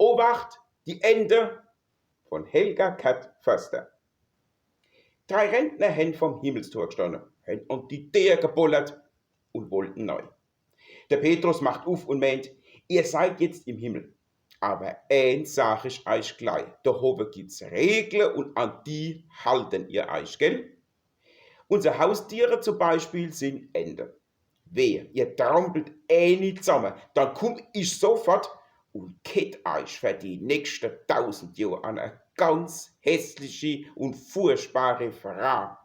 Obacht, die Ente von Helga Kat Förster. 3 Rentner haben vom Himmelstor gestanden, haben an die Tür gebollert und wollten neu. Der Petrus macht auf und meint, ihr seid jetzt im Himmel. Aber eins sag ich euch gleich, da oben gibt's Regeln und an die halten ihr euch, gell? Unsere Haustiere zum Beispiel sind Enten. Wehe, ihr trampelt nicht zusammen, dann komm ich sofort und kett euch für die nächsten 1000 Jahre an eine ganz hässliche und furchtbare Frau.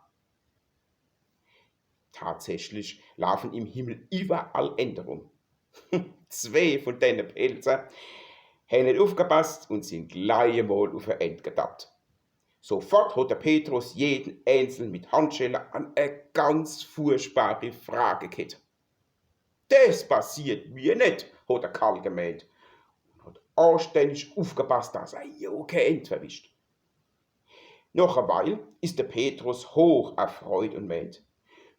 Tatsächlich laufen im Himmel überall Enten rum. 2 von diesen Pelzen haben nicht aufgepasst und sind gleich mal auf eine Ente getappt. Sofort hat der Petrus jeden Einzelnen mit Handschellen an eine ganz furchtbare Frage gekettet. Das passiert mir nicht, hat der Karl gemeint und hat anständig aufgepasst, dass er ja keine Ente verwischt. Nach einer Weile ist der Petrus hoch erfreut und meint,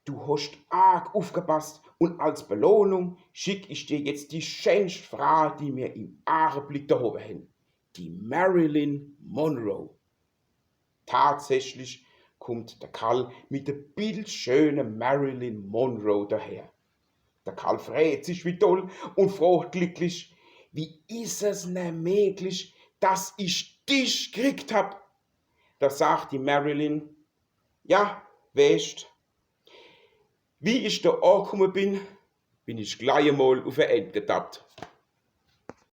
du hast arg aufgepasst und als Belohnung schick ich dir jetzt die schönste Frau, die wir im Augenblick da oben haben, die Marilyn Monroe. Tatsächlich kommt der Karl mit der bildschönen Marilyn Monroe daher. Der Karl freut sich wie toll und fragt glücklich, wie ist es denn möglich, dass ich dich gekriegt hab? Da sagt die Marilyn, ja, weißt, wie ich da angekommen bin, bin ich gleich einmal auf eine Ente getappt.